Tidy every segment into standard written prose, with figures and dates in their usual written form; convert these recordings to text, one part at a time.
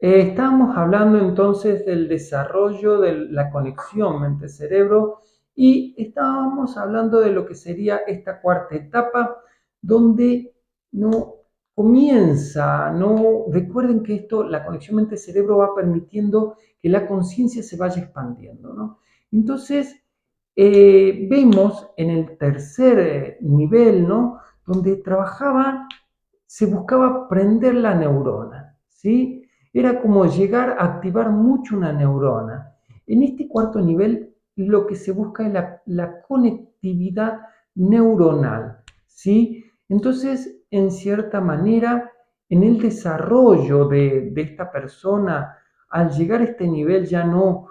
Estábamos hablando entonces del desarrollo de la conexión mente-cerebro y estábamos hablando de lo que sería esta cuarta etapa donde no comienza, no recuerden que esto, la conexión mente-cerebro va permitiendo que la conciencia se vaya expandiendo, ¿no? Entonces, vemos en el tercer nivel, ¿no? Donde trabajaba, se buscaba prender la neurona, ¿sí? Era como llegar a activar mucho una neurona. En este cuarto nivel lo que se busca es la conectividad neuronal, ¿sí? Entonces, en cierta manera, en el desarrollo de esta persona, al llegar a este nivel ya no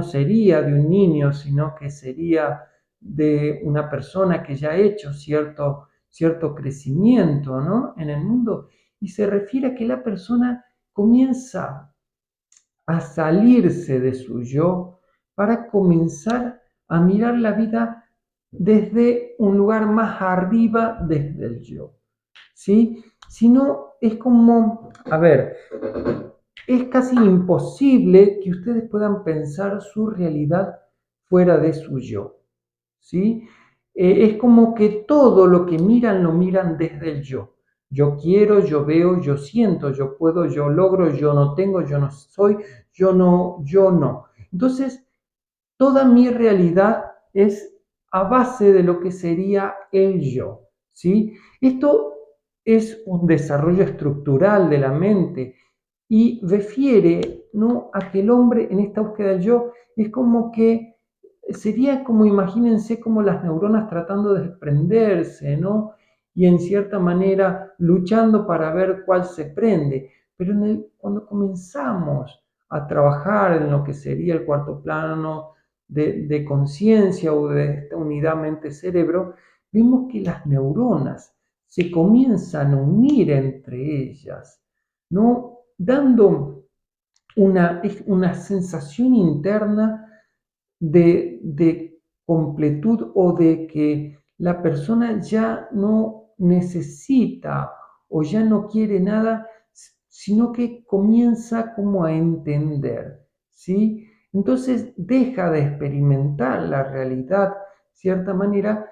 sería de un niño, sino que sería de una persona que ya ha hecho cierto crecimiento, ¿no? En el mundo. Y se refiere a que la persona comienza a salirse de su yo para comenzar a mirar la vida desde un lugar más arriba, desde el yo. ¿Sí? Si no, es como, a ver, es casi imposible que ustedes puedan pensar su realidad fuera de su yo. ¿Sí? Es como que todo lo que miran lo miran desde el yo. Yo quiero, yo veo, yo siento, yo puedo, yo logro, yo no tengo, yo no soy, yo no, yo no. Entonces, toda mi realidad es a base de lo que sería el yo, ¿sí? Esto es un desarrollo estructural de la mente y refiere, ¿no?, a que el hombre en esta búsqueda del yo es como que sería como, imagínense, como las neuronas tratando de desprenderse, ¿no? Y en cierta manera luchando para ver cuál se prende. Pero cuando comenzamos a trabajar en lo que sería el cuarto plano de conciencia o de esta unidad mente-cerebro, vemos que las neuronas se comienzan a unir entre ellas, ¿no? Dando una sensación interna de completud o de que la persona ya no necesita o ya no quiere nada, sino que comienza como a entender, ¿sí? Entonces deja de experimentar la realidad de cierta manera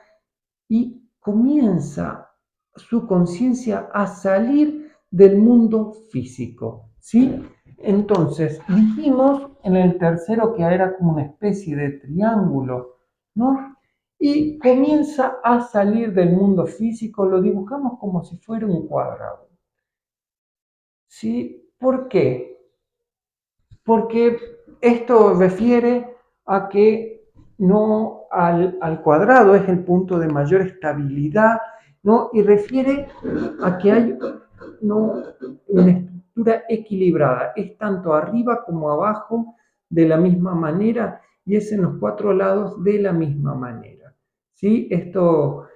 y comienza su conciencia a salir del mundo físico, ¿sí? Entonces, dijimos en el tercero que era como una especie de triángulo, ¿no? Y comienza a salir del mundo físico, lo dibujamos como si fuera un cuadrado, ¿sí? ¿Por qué? Porque esto refiere a que no al cuadrado es el punto de mayor estabilidad, ¿no? Y refiere a que hay, ¿no?, una estructura equilibrada, es tanto arriba como abajo de la misma manera y es en los cuatro lados de la misma manera, ¿sí? Esto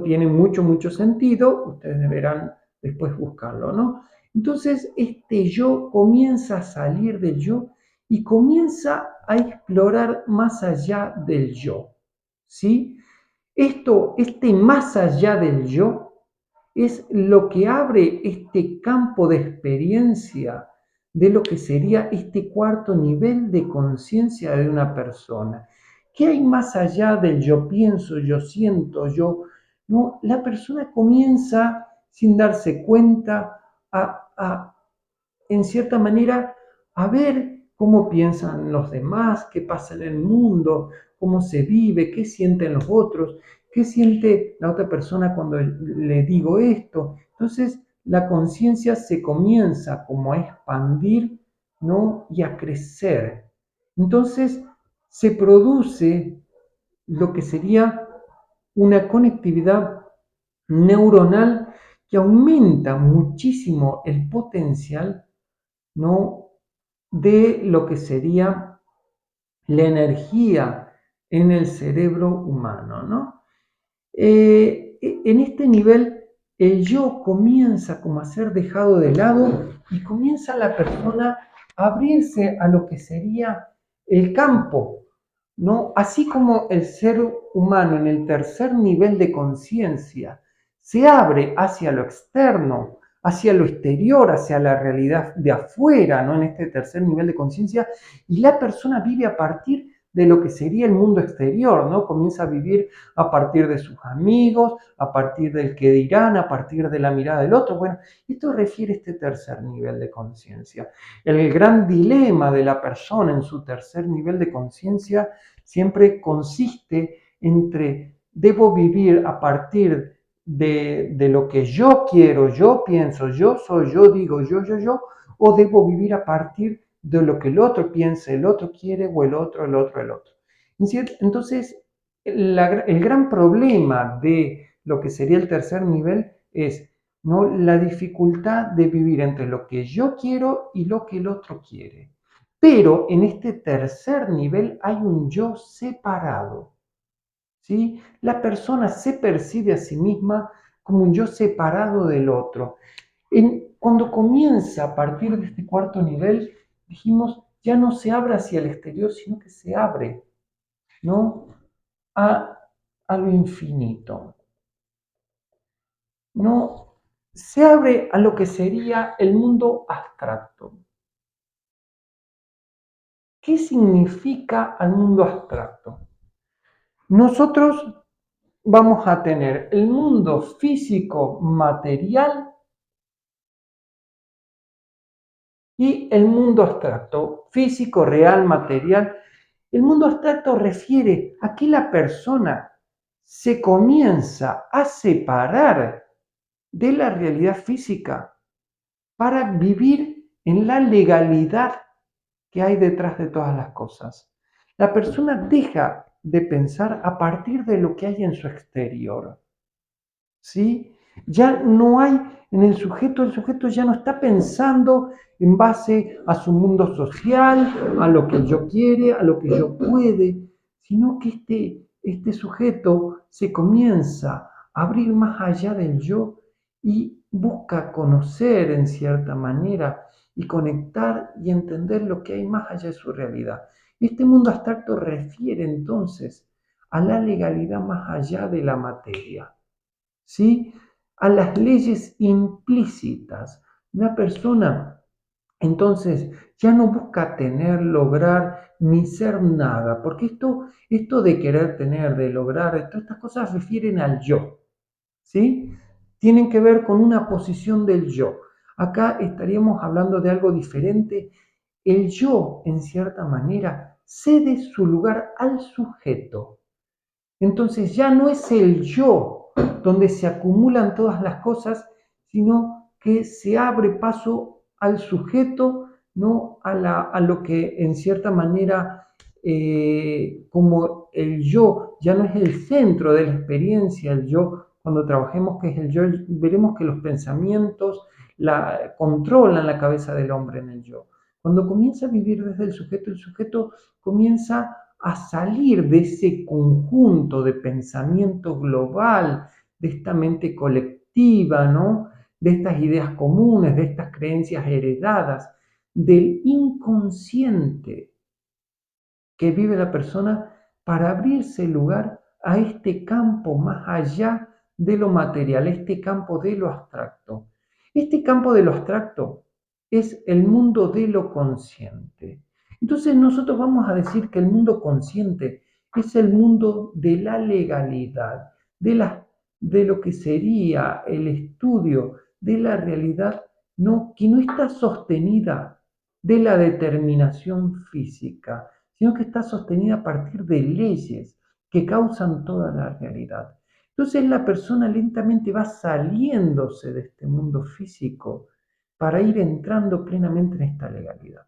tiene mucho sentido, ustedes deberán después buscarlo, ¿no? Entonces, este yo comienza a salir del yo y comienza a explorar más allá del yo, ¿sí? Este más allá del yo, es lo que abre este campo de experiencia de lo que sería este cuarto nivel de conciencia de una persona. ¿Qué hay más allá del yo pienso, yo siento, yo? No, la persona comienza sin darse cuenta a en cierta manera, a ver cómo piensan los demás, qué pasa en el mundo, cómo se vive, qué sienten los otros, qué siente la otra persona cuando le digo esto. Entonces, la conciencia se comienza como a expandir, ¿no?, y a crecer. Entonces, se produce lo que sería una conectividad neuronal que aumenta muchísimo el potencial, ¿no?, de lo que sería la energía en el cerebro humano, ¿no? En este nivel, el yo comienza como a ser dejado de lado y comienza la persona a abrirse a lo que sería el campo, ¿no? Así como el ser humano en el tercer nivel de conciencia se abre hacia lo externo, hacia lo exterior, hacia la realidad de afuera, ¿no? En este tercer nivel de conciencia, y la persona vive a partir de lo que sería el mundo exterior, ¿no? Comienza a vivir a partir de sus amigos, a partir del que dirán, a partir de la mirada del otro. Bueno, esto refiere a este tercer nivel de conciencia. El gran dilema de la persona en su tercer nivel de conciencia siempre consiste entre debo vivir a partir de lo que yo quiero, yo pienso, yo soy, yo digo, yo, o debo vivir a partir de lo que el otro piensa, el otro quiere, o el otro, el otro, el otro. Entonces, el gran problema de lo que sería el tercer nivel es, ¿no?, la dificultad de vivir entre lo que yo quiero y lo que el otro quiere. Pero en este tercer nivel hay un yo separado, ¿sí? La persona se percibe a sí misma como un yo separado del otro. Cuando comienza a partir de este cuarto nivel, dijimos, ya no se abre hacia el exterior, sino que se abre, ¿no?, a, a lo infinito, ¿no? Se abre a lo que sería el mundo abstracto. ¿Qué significa el mundo abstracto? Nosotros vamos a tener el mundo físico material y el mundo abstracto, físico, real, material. El mundo abstracto refiere a que la persona se comienza a separar de la realidad física para vivir en la legalidad que hay detrás de todas las cosas. La persona deja de pensar a partir de lo que hay en su exterior, ¿sí? Ya no hay en el sujeto ya no está pensando en base a su mundo social, a lo que yo quiere, a lo que yo puede, sino que este sujeto se comienza a abrir más allá del yo y busca conocer en cierta manera y conectar y entender lo que hay más allá de su realidad. Este mundo abstracto refiere entonces a la legalidad más allá de la materia, ¿sí?, a las leyes implícitas. Una persona entonces ya no busca tener, lograr ni ser nada, porque esto de querer tener, de lograr, todas estas cosas refieren al yo, ¿sí? Tienen que ver con una posición del yo. Acá estaríamos hablando de algo diferente. El yo, en cierta manera, cede su lugar al sujeto. Entonces ya no es el yo donde se acumulan todas las cosas, sino que se abre paso al sujeto, ¿no?, a lo que en cierta manera, como el yo ya no es el centro de la experiencia, el yo, cuando trabajemos que es el yo, veremos que los pensamientos controlan la cabeza del hombre en el yo. Cuando comienza a vivir desde el sujeto comienza a salir de ese conjunto de pensamiento global, de esta mente colectiva, ¿no?, de estas ideas comunes, de estas creencias heredadas, del inconsciente que vive la persona para abrirse lugar a este campo más allá de lo material, este campo de lo abstracto. Este campo de lo abstracto es el mundo de lo consciente. Entonces nosotros vamos a decir que el mundo consciente es el mundo de la legalidad, de lo que sería el estudio de la realidad, no, que no está sostenida de la determinación física, sino que está sostenida a partir de leyes que causan toda la realidad. Entonces la persona lentamente va saliéndose de este mundo físico para ir entrando plenamente en esta legalidad.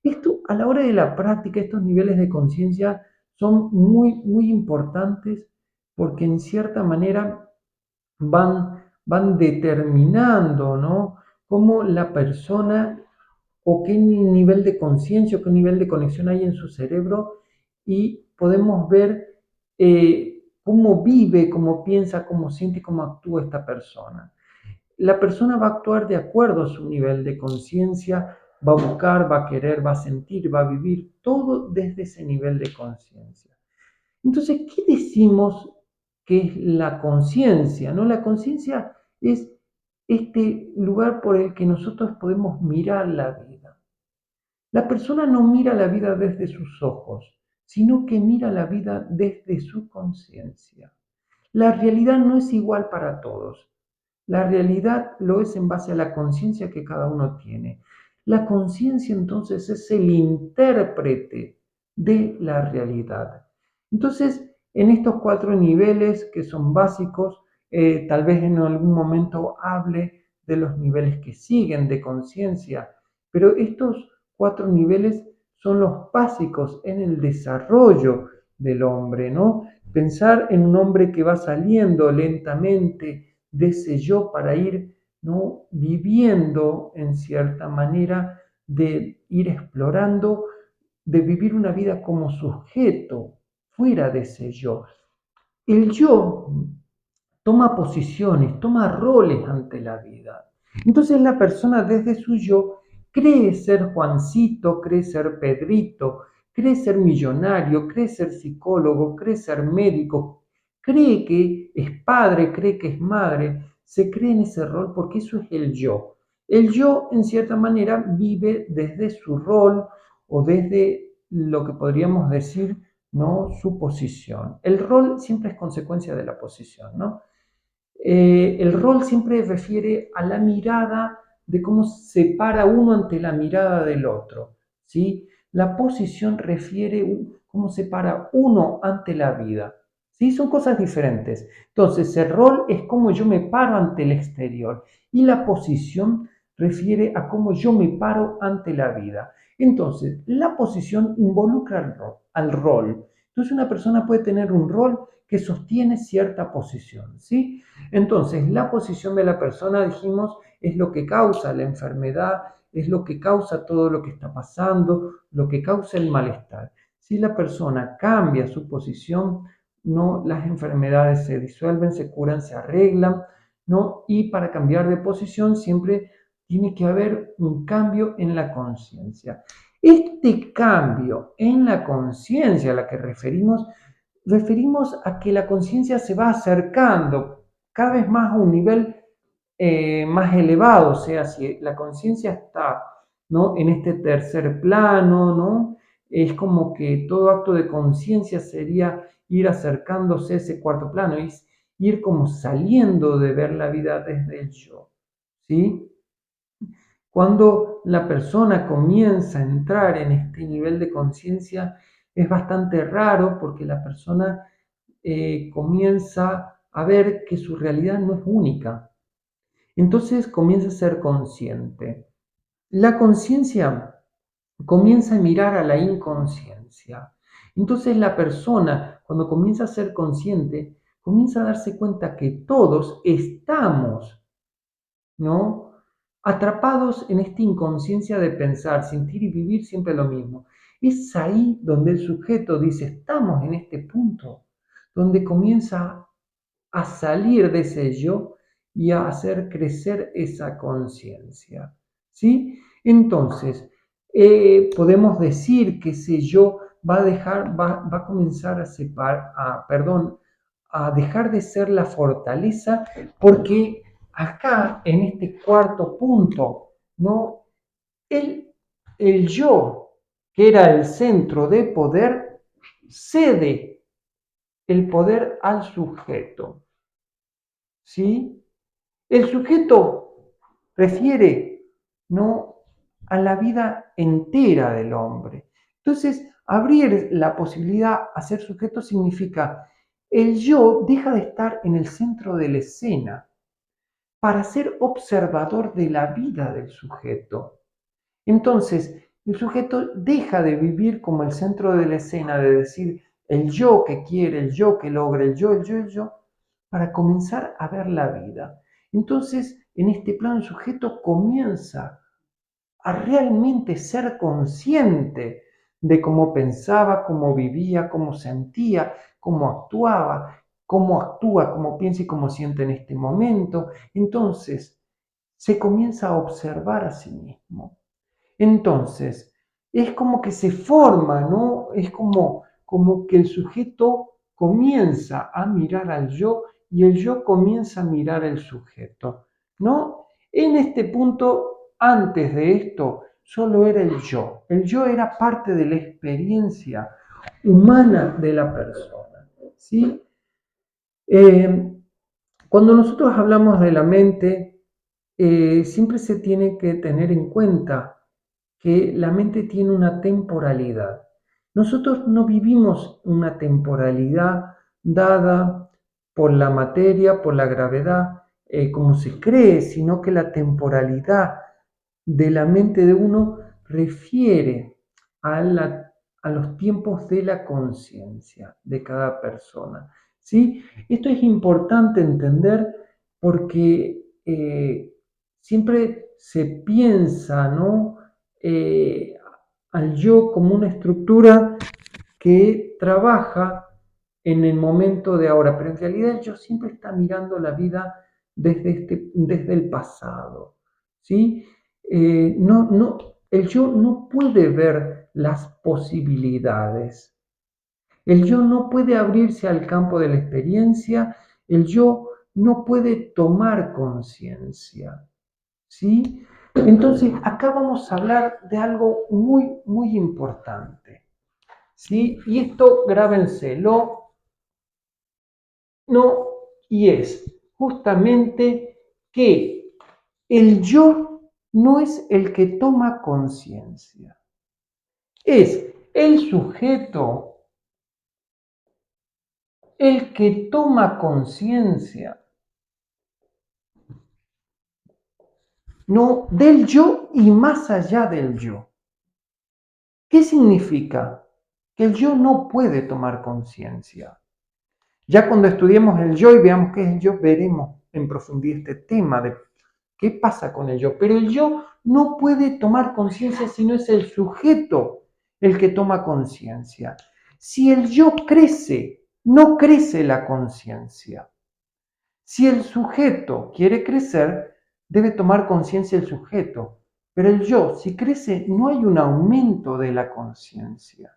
Esto, a la hora de la práctica, estos niveles de conciencia son muy, muy importantes porque en cierta manera van determinando, ¿no?, cómo la persona o qué nivel de conciencia o qué nivel de conexión hay en su cerebro, y podemos ver cómo vive, cómo piensa, cómo siente y cómo actúa esta persona. La persona va a actuar de acuerdo a su nivel de conciencia, va a buscar, va a querer, va a sentir, va a vivir todo desde ese nivel de conciencia. Entonces, ¿qué decimos que es la conciencia? ¿No? La conciencia es este lugar por el que nosotros podemos mirar la vida. La persona no mira la vida desde sus ojos, sino que mira la vida desde su conciencia. La realidad no es igual para todos. La realidad lo es en base a la conciencia que cada uno tiene. La conciencia entonces es el intérprete de la realidad. Entonces, en estos 4 niveles que son básicos, tal vez en algún momento hable de los niveles que siguen de conciencia, pero estos 4 niveles son los básicos en el desarrollo del hombre, ¿no? Pensar en un hombre que va saliendo lentamente de ese yo para ir, ¿no?, viviendo en cierta manera, de ir explorando, de vivir una vida como sujeto fuera de ese yo. El yo toma posiciones, toma roles ante la vida. Entonces la persona desde su yo cree ser Juancito, cree ser Pedrito, cree ser millonario, cree ser psicólogo, cree ser médico, cree que es padre, cree que es madre, se cree en ese rol porque eso es el yo. El yo, en cierta manera, vive desde su rol o desde lo que podríamos decir, ¿no?, su posición. El rol siempre es consecuencia de la posición, ¿no? El rol siempre refiere a la mirada de cómo se para uno ante la mirada del otro, ¿sí? La posición refiere cómo se para uno ante la vida, ¿sí? Son cosas diferentes. Entonces, el rol es cómo yo me paro ante el exterior y la posición refiere a cómo yo me paro ante la vida. Entonces, la posición involucra al rol. Entonces, una persona puede tener un rol que sostiene cierta posición, ¿sí? Entonces, la posición de la persona, dijimos, es lo que causa la enfermedad, es lo que causa todo lo que está pasando, lo que causa el malestar. Si la persona cambia su posición, no, las enfermedades se disuelven, se curan, se arreglan, ¿no? Y para cambiar de posición siempre tiene que haber un cambio en la conciencia. Este cambio en la conciencia a la que referimos a que la conciencia se va acercando cada vez más a un nivel más elevado, o sea, si la conciencia está, ¿no?, en este tercer plano, ¿no?, es como que todo acto de conciencia sería ir acercándose a ese cuarto plano, es ir como saliendo de ver la vida desde el yo, ¿sí? Cuando la persona comienza a entrar en este nivel de conciencia, es bastante raro porque la persona comienza a ver que su realidad no es única. Entonces comienza a ser consciente. La conciencia comienza a mirar a la inconsciencia. Entonces la persona, cuando comienza a ser consciente, comienza a darse cuenta que todos estamos, ¿no?, atrapados en esta inconsciencia de pensar, sentir y vivir siempre lo mismo. Es ahí donde el sujeto dice, estamos en este punto, donde comienza a salir de ese yo y a hacer crecer esa conciencia, ¿sí? Entonces, podemos decir que ese yo va a comenzar a a dejar de ser la fortaleza, porque acá, en este cuarto punto, ¿no?, el, el yo, que era el centro de poder, cede el poder al sujeto, ¿sí? El sujeto refiere, ¿no?, a la vida entera del hombre. Entonces, abrir la posibilidad a ser sujeto significa el yo deja de estar en el centro de la escena para ser observador de la vida del sujeto. Entonces, el sujeto deja de vivir como el centro de la escena, de decir el yo que quiere, el yo que logra, el yo, para comenzar a ver la vida. Entonces, en este plano, el sujeto comienza a realmente ser consciente de cómo pensaba, cómo vivía, cómo sentía, cómo actuaba, cómo actúa, cómo piensa y cómo siente en este momento. Entonces, se comienza a observar a sí mismo. Entonces, es como que se forma, ¿no? Es como que el sujeto comienza a mirar al yo y el yo comienza a mirar al sujeto, ¿no? En este punto, antes de esto, solo era el yo. El yo era parte de la experiencia humana de la persona. ¿Sí? Cuando nosotros hablamos de la mente, siempre se tiene que tener en cuenta que la mente tiene una temporalidad. Nosotros no vivimos una temporalidad dada por la materia, por la gravedad, como se cree, sino que la temporalidad de la mente de uno refiere a los tiempos de la conciencia de cada persona. ¿Sí? Esto es importante entender porque siempre se piensa, ¿no? eh, al yo como una estructura que trabaja en el momento de ahora, pero en realidad el yo siempre está mirando la vida desde el pasado, ¿sí? El yo no puede ver las posibilidades, el yo no puede abrirse al campo de la experiencia, el yo no puede tomar conciencia, ¿sí? Entonces, acá vamos a hablar de algo muy, muy importante, ¿sí? Y esto grábenselo, ¿no? Y es justamente que el yo no es el que toma conciencia, es el sujeto el que toma conciencia, no del yo y más allá del yo. ¿Qué significa? Que el yo no puede tomar conciencia. Ya cuando estudiemos el yo y veamos qué es el yo, veremos en profundidad este tema de qué pasa con el yo. Pero el yo no puede tomar conciencia si no es el sujeto el que toma conciencia. Si el yo crece, no crece la conciencia. Si el sujeto quiere crecer, debe tomar conciencia el sujeto. Pero el yo, si crece, no hay un aumento de la conciencia.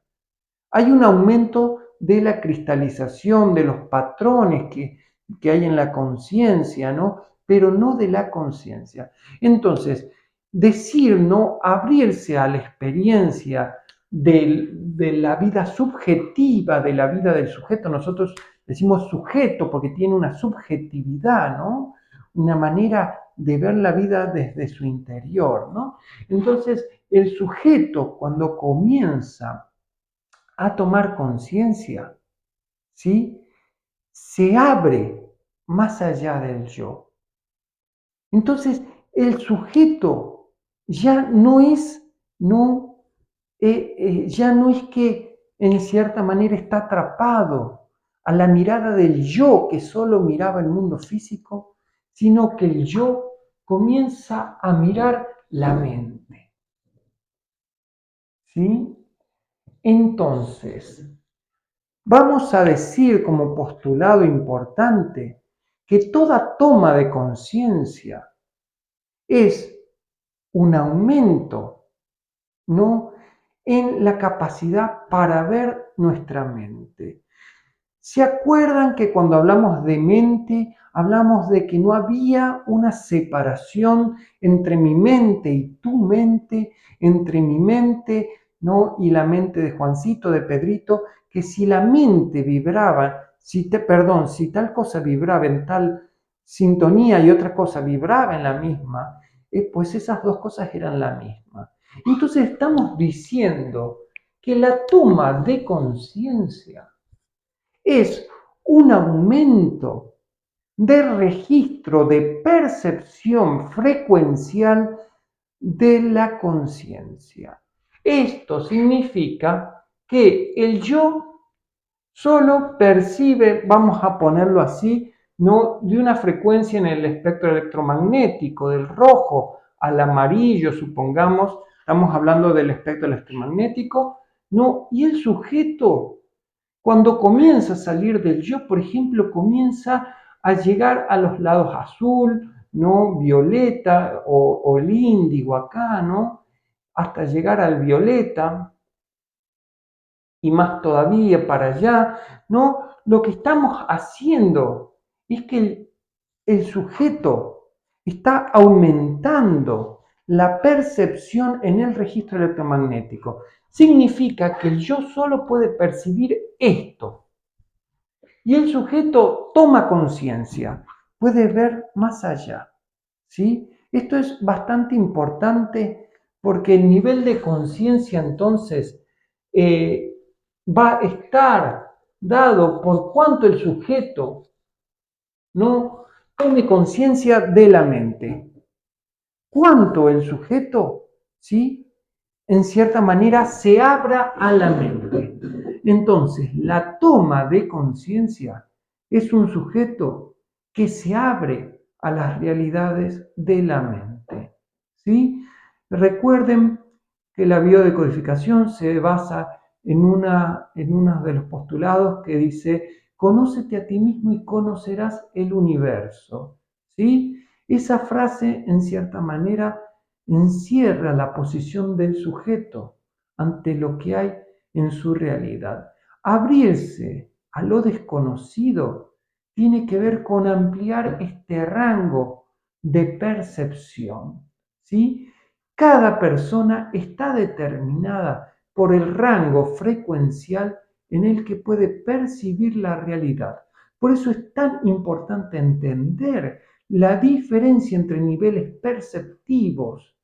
Hay un aumento de la cristalización, de los patrones que hay en la conciencia, ¿no? Pero no de la conciencia. Entonces, decir, ¿no? Abrirse a la experiencia de la vida subjetiva, de la vida del sujeto. Nosotros decimos sujeto porque tiene una subjetividad, ¿no? Una manera de ver la vida desde su interior, ¿no? Entonces, el sujeto cuando comienza a tomar conciencia, ¿sí? Se abre más allá del yo. Entonces, el sujeto ya no es, no, ya no es que en cierta manera está atrapado a la mirada del yo que solo miraba el mundo físico, sino que el yo comienza a mirar la mente. ¿Sí? Entonces, vamos a decir como postulado importante que toda toma de conciencia es un aumento, ¿no? En la capacidad para ver nuestra mente. ¿Se acuerdan que cuando hablamos de mente, hablamos de que no había una separación entre mi mente y tu mente, entre mi mente, ¿no? Y la mente de Juancito, de Pedrito, que si la mente vibraba, si tal cosa vibraba en tal sintonía y otra cosa vibraba en la misma, pues esas dos cosas eran la misma. Entonces estamos diciendo que la toma de conciencia es un aumento de registro de percepción frecuencial de la conciencia. Esto significa que el yo solo percibe, vamos a ponerlo así, no de una frecuencia en el espectro electromagnético, del rojo al amarillo, supongamos, estamos hablando del espectro electromagnético, no, y el sujeto cuando comienza a salir del yo, por ejemplo, comienza a llegar a los lados azul, ¿no? Violeta o el índigo acá, ¿no? Hasta llegar al violeta y más todavía para allá, ¿no? Lo que estamos haciendo es que el sujeto está aumentando la percepción en el registro electromagnético. Significa que el yo solo puede percibir esto. Y el sujeto toma conciencia, puede ver más allá. ¿Sí? Esto es bastante importante porque el nivel de conciencia entonces va a estar dado por cuánto el sujeto no tome conciencia de la mente. Cuánto el sujeto, ¿sí? En cierta manera se abra a la mente. Entonces, la toma de conciencia es un sujeto que se abre a las realidades de la mente. ¿Sí? Recuerden que la biodecodificación se basa en uno de los postulados que dice, conócete a ti mismo y conocerás el universo. ¿Sí? Esa frase, en cierta manera, encierra la posición del sujeto ante lo que hay en su realidad. Abrirse a lo desconocido tiene que ver con ampliar este rango de percepción, ¿sí? Cada persona está determinada por el rango frecuencial en el que puede percibir la realidad. Por eso es tan importante entender la diferencia entre niveles perceptivos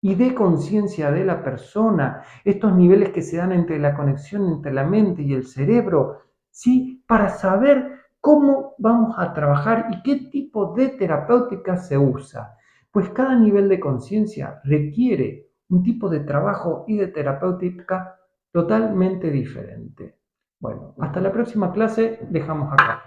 y de conciencia de la persona, estos niveles que se dan entre la conexión entre la mente y el cerebro, ¿sí? Para saber cómo vamos a trabajar y qué tipo de terapéutica se usa. Pues cada nivel de conciencia requiere un tipo de trabajo y de terapéutica totalmente diferente. Bueno, hasta la próxima clase, dejamos acá.